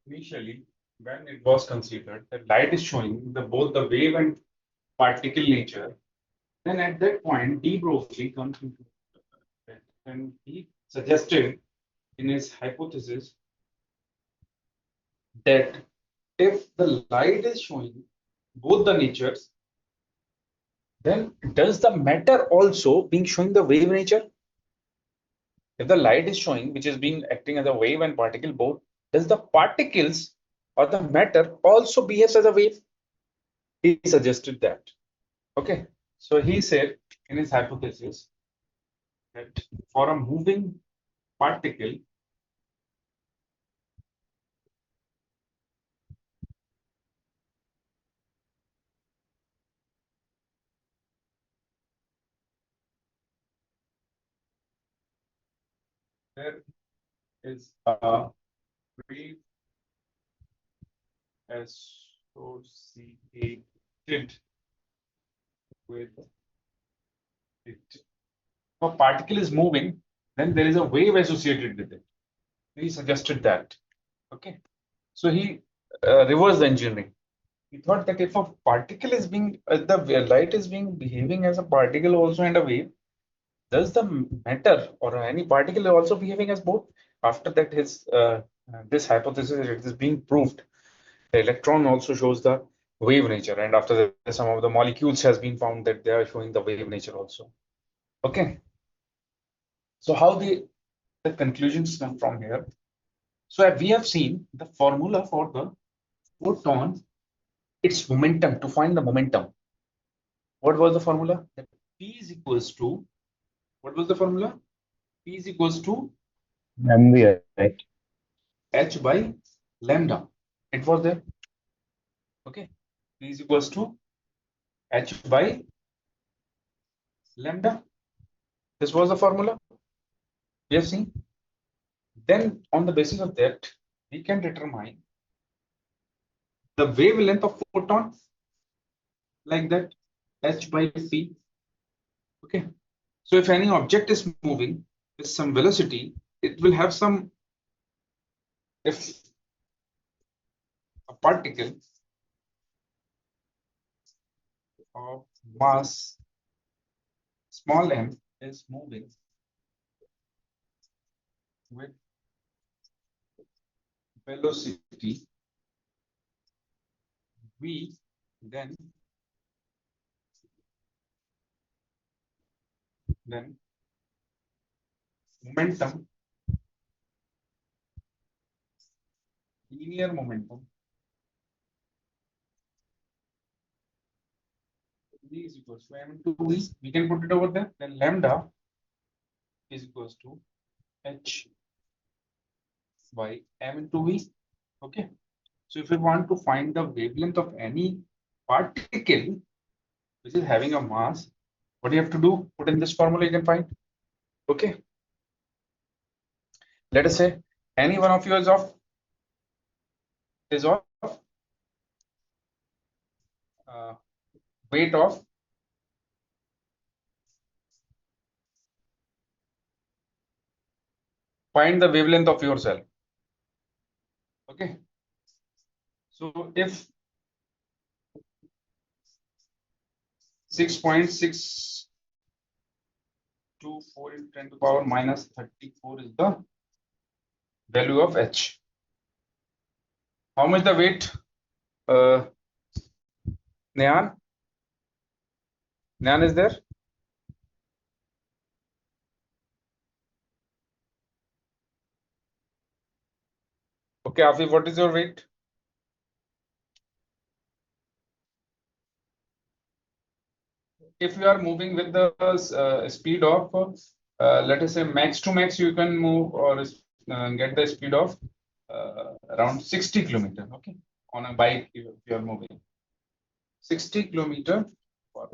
Initially, when it was considered that light is showing the both the wave and particle nature, then at that point, de Broglie comes into it, and he suggested in his hypothesis that if the light is showing both the natures, then does the matter also being showing the wave nature? If the light is showing, which is being acting as a wave and particle both, does the particles or the matter also behaves as a wave? He suggested that. Okay. So he said in his hypothesis that for a moving particle, there is a wave associated with it. If a particle is moving, then there is a wave associated with it. He suggested that. Okay. So he reversed the engineering. He thought that if a particle is being, the light is being behaving as a particle also and a wave, does the matter or any particle also behaving as both? After that, his this hypothesis is being proved. The electron also shows the wave nature, and after that, some of the molecules has been found that they are showing the wave nature also. Okay, so how the conclusions come from here? So we have seen the formula for the photon, its momentum to find the momentum. What was the formula? That P is equals to, what was the formula? P is equals to MV, right? H by lambda. It was there. Okay. P is equals to H by lambda. This was the formula. We have seen. Then on the basis of that, we can determine the wavelength of photon like that H by P. Okay. So if any object is moving with some velocity, it will have some, if a particle of mass small m is moving with velocity v, then momentum, linear momentum, v is equals to m into v. We can put it over there. Then lambda is equals to h by m into v. Okay. So if we want to find the wavelength of any particle which is having a mass, what do you have to do? Put in this formula, you can find. Okay. Let us say any one of you is of uh, weight of find the wavelength of your cell. Okay. So if 6.624 into 10 to the power minus 34 is the value of h. How much the weight? Uh, Nyan? Nyan is there? Okay, Afi, what is your weight? If you are moving with the speed of, let us say max to max, you can move or get the speed of around 60 kilometer. Okay, on a bike, if you are moving 60 kilometer per,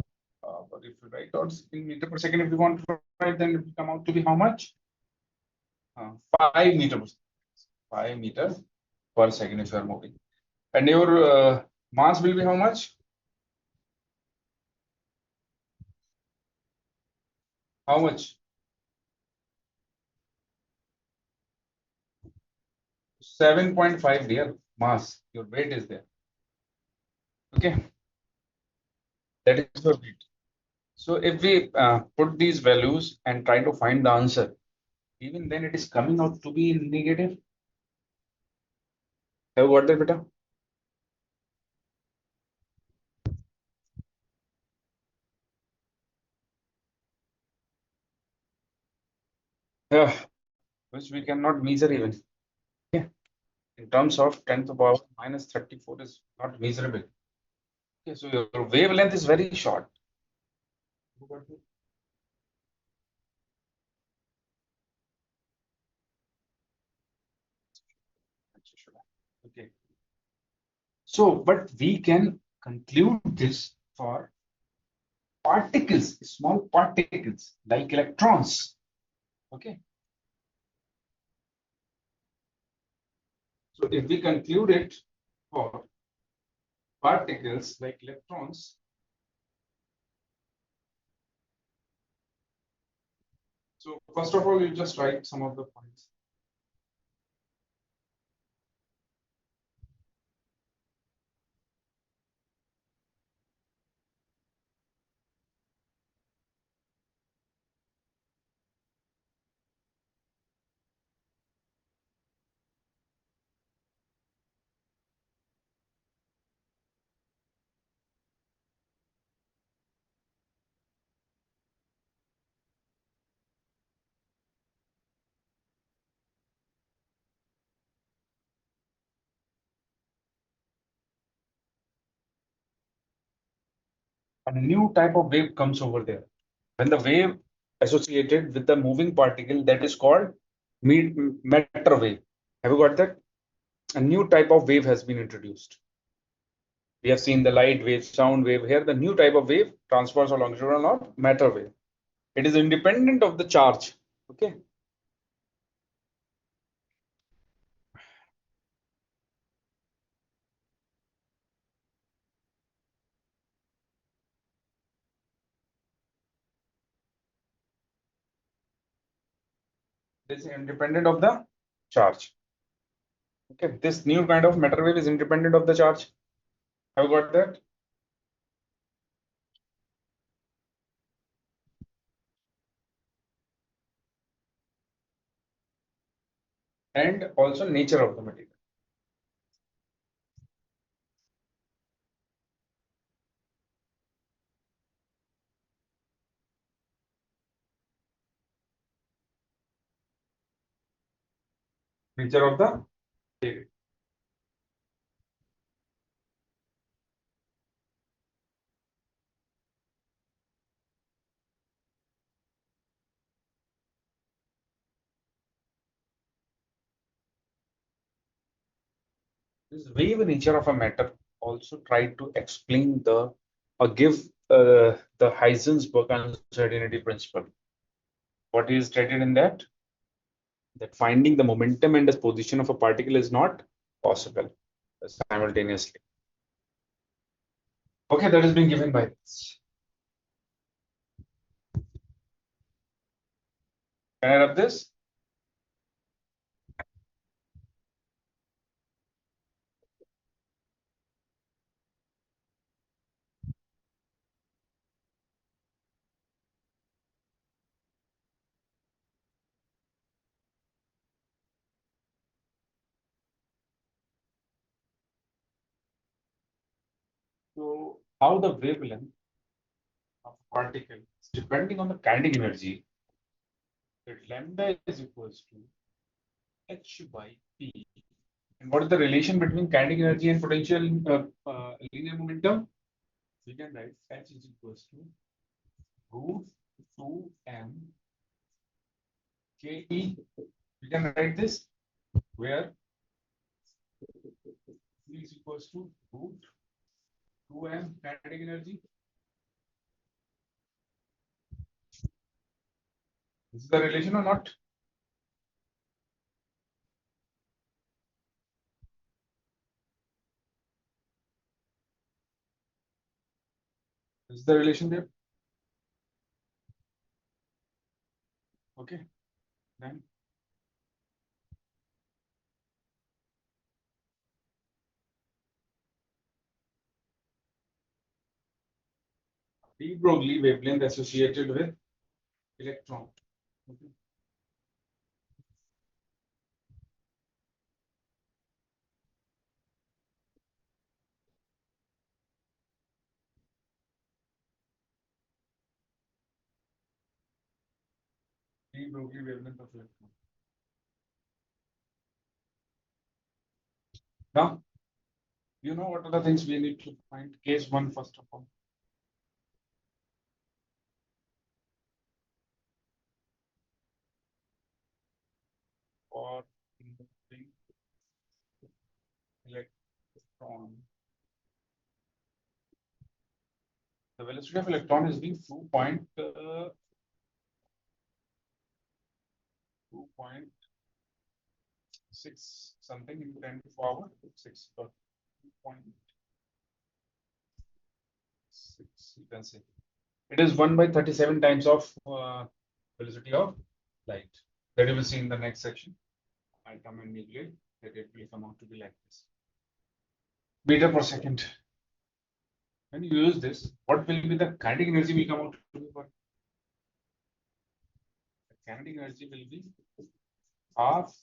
but if you write out 60 meter per second, if you want to write, then it will come out to be how much? 5 meters. 5 meters per second if you are moving. And your mass will be how much? How much? 7.5 dear mass. Your weight is there. Okay, that is your weight. So if we put these values and try to find the answer, even then it is coming out to be negative. Have you got that, beta? Yeah, which we cannot measure even. Okay. In terms of 10 to the power minus 34 is not measurable. Okay, so your wavelength is very short. Okay. So, but we can conclude this for particles, small particles like electrons. Okay. So if we conclude it for particles like electrons, so first of all, you just write some of the points. A new type of wave comes over there. When the wave associated with the moving particle, that is called matter wave. Have you got that? A new type of wave has been introduced. We have seen the light wave, sound wave. Here, the new type of wave, transverse or longitudinal or matter wave. It is independent of the charge. Okay. It is independent of the charge. Okay. This new kind of matter wave is independent of the charge. Have you got that? And also nature of the material. Nature of the wave. This wave nature of a matter also tried to explain the or give the Heisenberg uncertainty principle. What is stated in that? That finding the momentum and the position of a particle is not possible simultaneously. Okay, that has been given by this. Can I rub this? So, how the wavelength of a particle is depending on the kinetic energy, that lambda is equals to h by p. And what is the relation between kinetic energy and potential linear momentum? We can write h is equals to root 2m ke. We can write this where E is equals to root 2m kinetic energy. This is the relation or not? This is the relation there. Okay. Then de Broglie wavelength associated with electron. Okay. De Broglie wavelength of electron. Now, you know what are the things we need to find? Case one, first of all. For moving electron, the velocity of electron is being 2.6 something into 10 to the power 6, or 2.6, you can say. It is 1 by 37 times of velocity of light. That you will see in the next section. I come and neglect that it will come out to be like this. Meter per second. When you use this, what will be the kinetic energy will come out to be? What? The kinetic energy will be half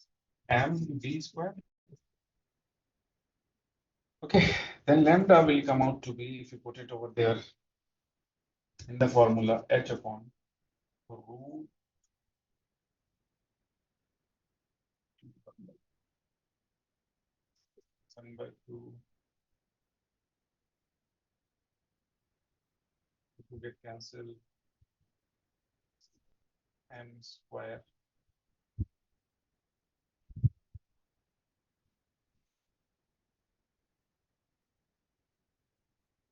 mv square. Okay, then lambda will come out to be, if you put it over there in the formula, h upon root 1 by 2 to get cancelled m square.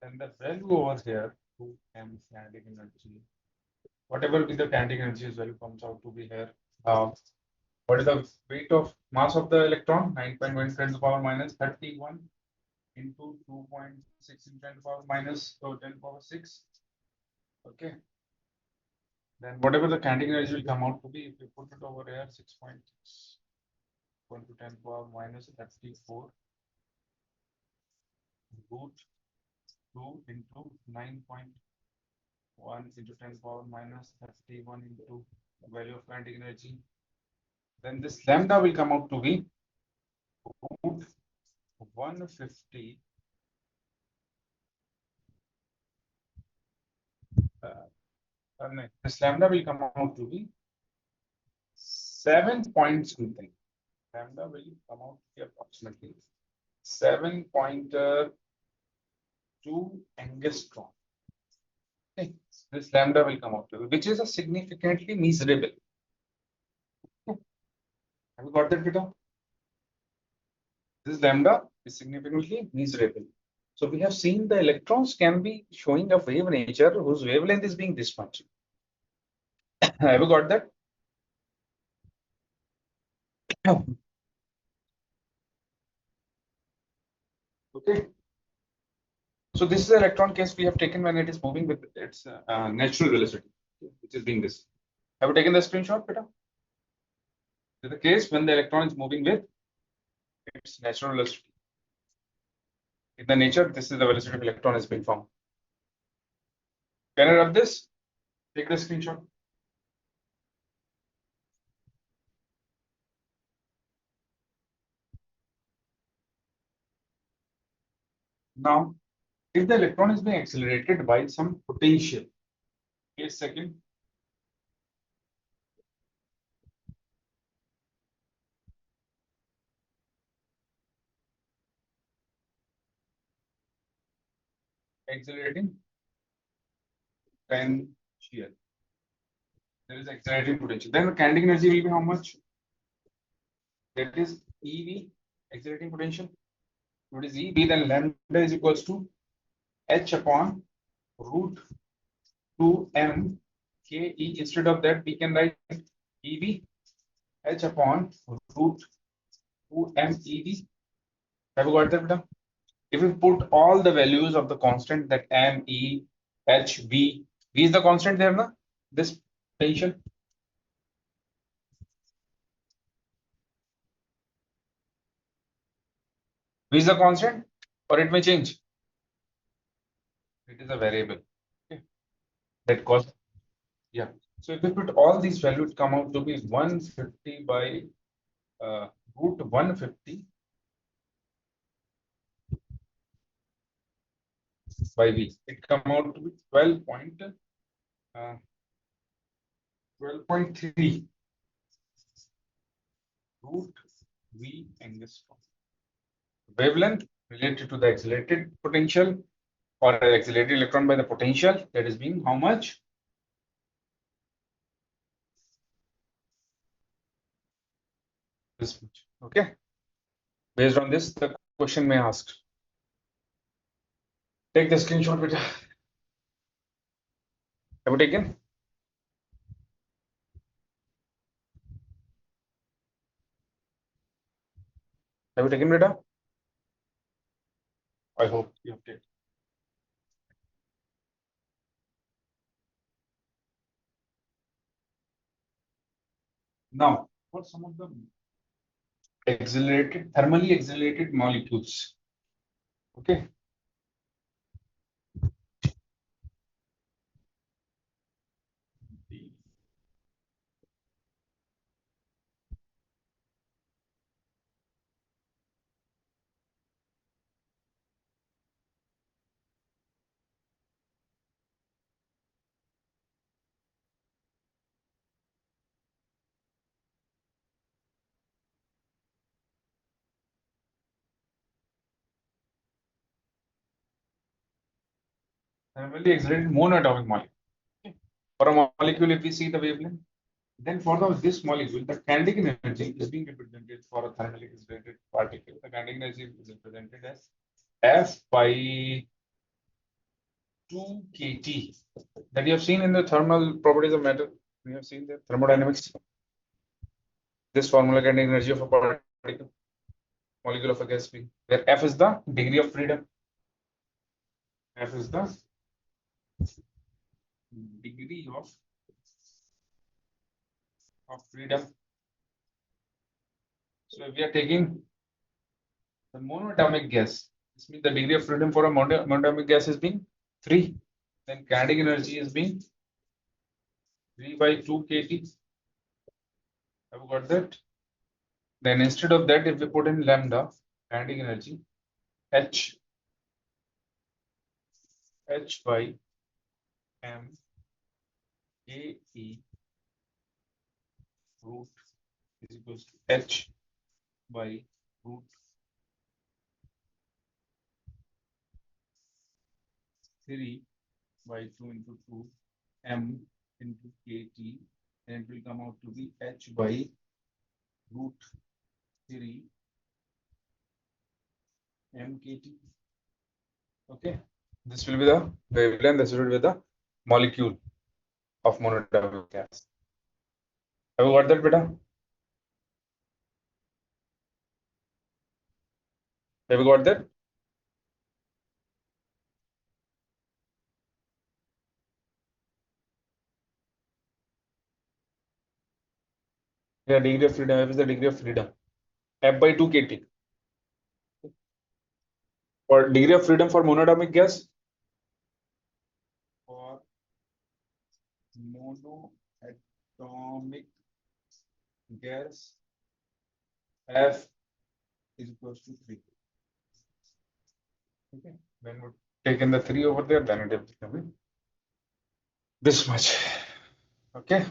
Then the value over here, 2m kinetic energy, whatever be the kinetic energy value comes out to be here. What is the weight of mass of the electron? 9.1 10 to the power minus 31 into 2.6 into 10 to the power minus 10 to the power 6. Okay. Then whatever the kinetic energy will come out to be, if you put it over here, 6.6 1 to 10 to the power minus 34 root 2 into 9.1 into 10 to the power minus 31 into the value of kinetic energy. Then this lambda will come out to be root 150 this lambda will come out to be 7 point something. Lambda will come out to be approximately 7.2 angstrom. Okay. This lambda will come out to be, which is a significantly measurable. Have you got that, Peter? This lambda is significantly measurable. So we have seen the electrons can be showing a wave nature whose wavelength is being this much. Have you got that? Okay. So this is the electron case we have taken when it is moving with its natural velocity, which is being this. Have you taken the screenshot, Peter? This is the case when the electron is moving with its natural velocity. In the nature, this is the velocity of electron has been formed. Can I rub this? Take the screenshot. Now, if the electron is being accelerated by some potential, case second, accelerating potential. There is accelerating potential. Then the kinetic energy will be how much? That is EV, accelerating potential. What is EV? Then lambda is equals to h upon root 2m ke. Instead of that, we can write EV h upon root 2m EV. Have you got that, Beta? If we put all the values of the constant, that m, e, h, v is the constant there, na? This potential. V is the constant, or it may change. It is a variable. Okay. that cause, yeah. So if we put all these values, it come out to be 150 by root 150 by V. It come out to be 12.3 root V angstrom. Wavelength related to the accelerated potential or accelerated electron by the potential, that is being how much? This much. Okay. Based on this, the question may ask. Take the screenshot, beta. Have you taken? Have you taken, beta? I hope you have taken. Now, for some of the thermally accelerated molecules. Okay. Thermally accelerated monoatomic molecule. Okay. For a molecule, if we see the wavelength, then for this molecule, the kinetic energy is being represented for a thermally accelerated particle. The kinetic energy is represented as F by 2 kT. That you have seen in the thermal properties of matter. You have seen the thermodynamics. This formula kinetic energy of a particle, molecule of a gas being, where F is the degree of freedom. F is the degree of freedom. So if we are taking the monoatomic gas, this means the degree of freedom for a monoatomic gas is being 3. Then kinetic energy is being 3 by 2 kT. Have you got that? Then instead of that, if we put in lambda, kinetic energy, H by m a e root is equals to H by root 3 by 2 into 2 m into kT, and it will come out to be H by root 3 mkt. Okay, this will be the wavelength. This will be the molecule of monatomic gas. Have you got that, beta? Have you got that? Yeah, degree of freedom. F is the degree of freedom. F by 2 kT. For degree of freedom for monatomic gas, for monoatomic gas, F is equals to 3. Okay. When we take in the 3 over there, then it will become this much. Okay.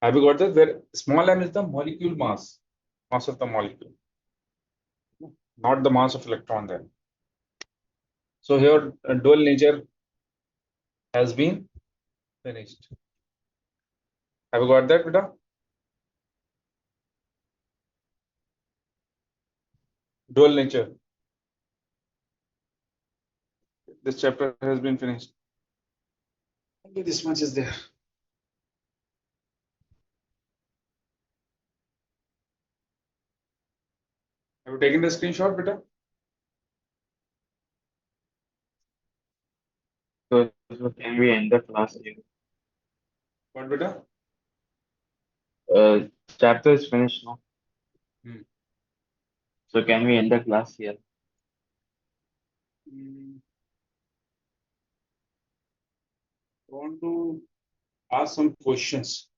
Have you got this? Where small m is the molecule mass of the molecule, not the mass of electron there. So here, dual nature has been finished. Have you got that, beta? Dual nature. This chapter has been finished. Only this much is there. Have you taken the screenshot, beta? So can we end the class here? What, beta? Uh, chapter is finished now. Hmm. So can we end the class here? Mm, I want to ask some questions.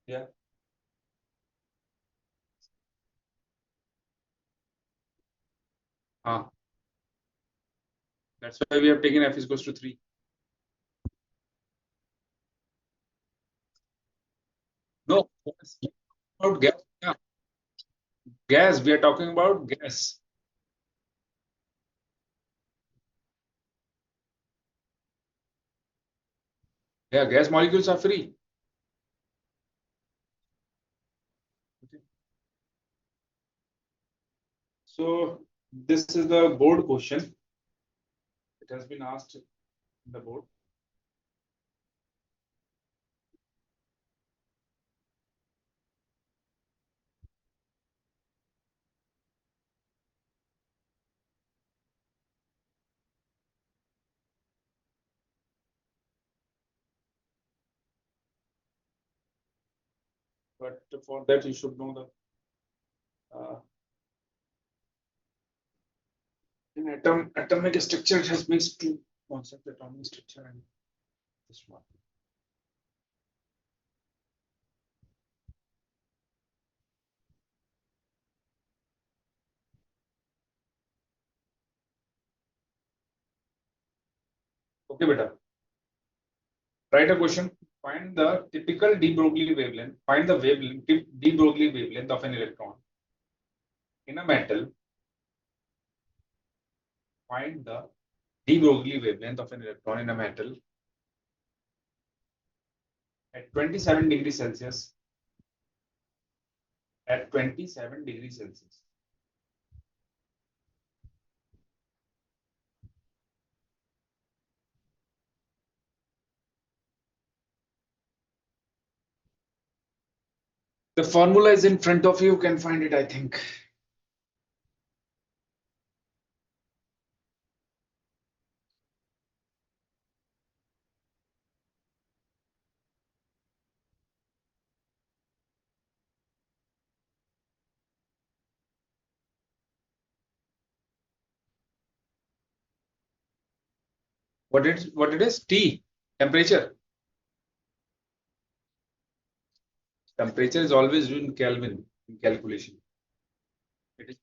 Yeah. Ah, that's why we have taken F is equals to 3. No, gas. About gas. Yeah. Gas. We are talking about gas. Yeah, gas molecules are free. Okay. So this is the board question. It has been asked in the board. But for that, you should know the in atomic structure. It has based two concept: atomic structure and this one. Okay, beta. Write a question. Find the typical de Broglie wavelength. Find the wavelength de Broglie wavelength of an electron in a metal. Find the de Broglie wavelength of an electron in a metal at 27 degrees Celsius. At 27 degrees Celsius. The formula is in front of you. You can find it, I think. What it is? T temperature. Temperature is always in Kelvin in calculation. It is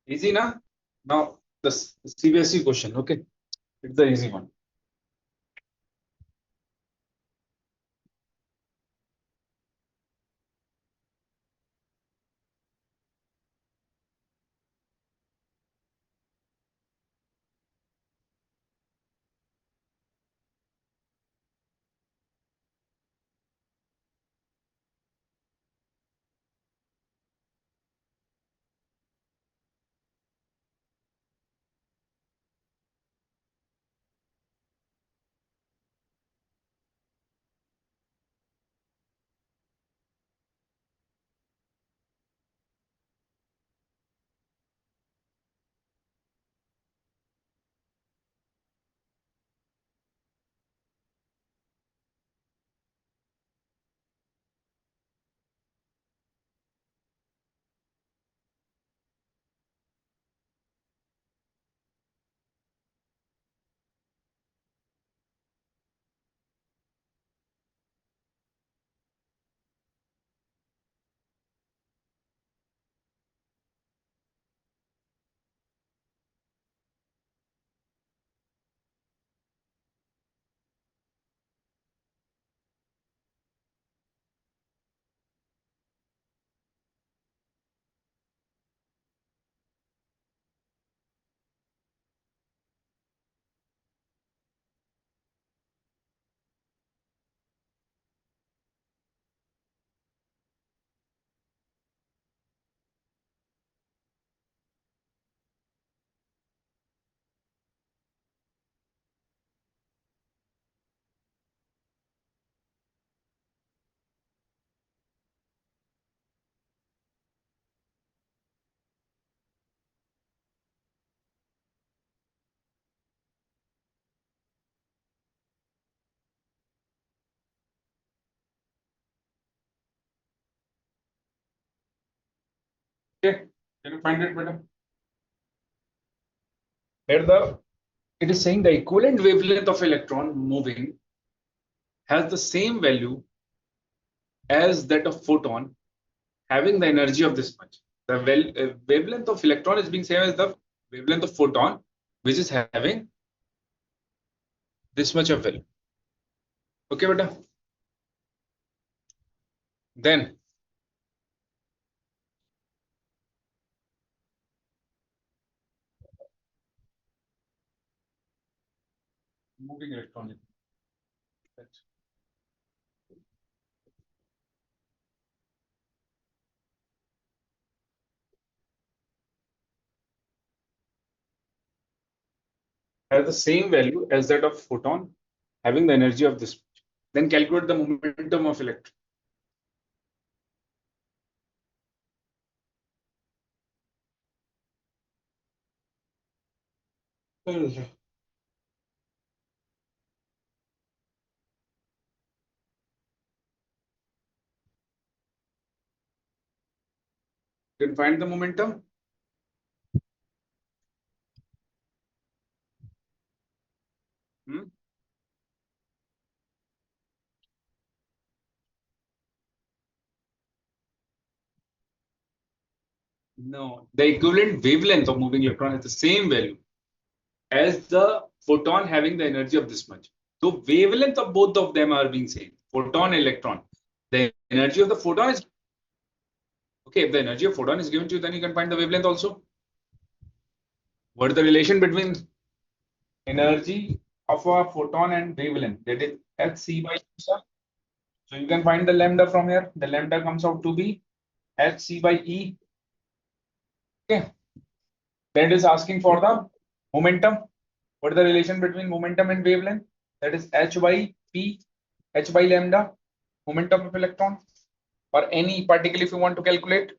easy, na? Now the CBSE question. Okay, it's the easy one. Can you find it, madam? Here it is saying the equivalent wavelength of electron moving has the same value as that of photon having the energy of this much. The wavelength of electron is being same as the wavelength of photon, which is having this much of value. Okay, beta. Then moving electron has the same value as that of photon having the energy of this much. Then calculate the momentum of electron. You can find the momentum. Hmm? No, the equivalent wavelength of moving electron has the same value as the photon having the energy of this much. So wavelength of both of them are being same, photon and electron. The energy of the photon is okay. If the energy of photon is given to you, then you can find the wavelength also. What is the relation between energy of a photon and wavelength? That is hc by E. So you can find the lambda from here. The lambda comes out to be hc by E. Okay. That is asking for the momentum. What is the relation between momentum and wavelength? That is h by p, h by lambda, momentum of electron, or any particle if you want to calculate.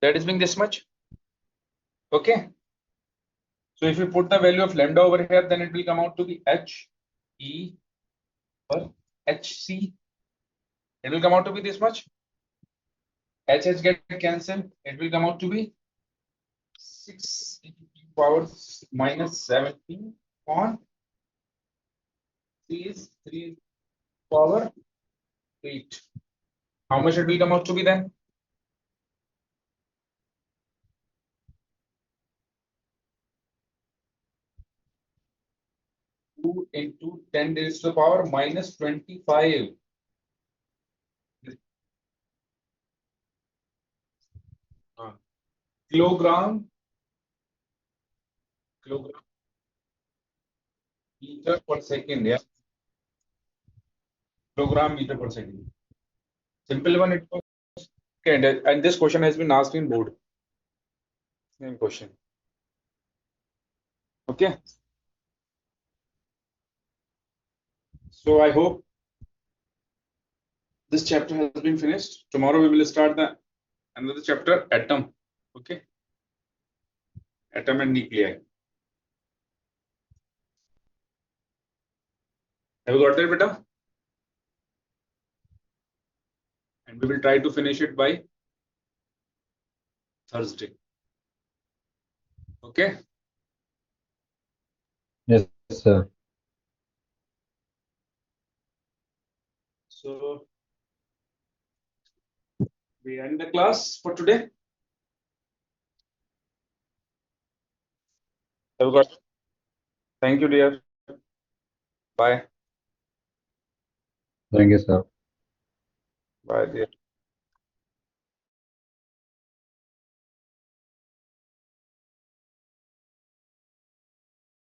That is being this much. Okay. So if you put the value of lambda over here, then it will come out to be h e or hc. It will come out to be this much. H get cancelled. It will come out to be 6 power minus 17 on C is 3 power 8. How much it will come out to be then? 2 into 10 raised to the power minus 25. Kilogram, kilogram meter per second. Yeah, kilogram meter per second. Simple one. It was okay, and this question has been asked in board. Same question. Okay. So I hope this chapter has been finished. Tomorrow we will start the another chapter, atom. Okay, atom and nuclei. Have you got that, beta? And we will try to finish it by Thursday. Okay. Yes, sir. So we end the class for today. Have you got it? Thank you, dear. Bye. Thank you, sir. Bye, dear.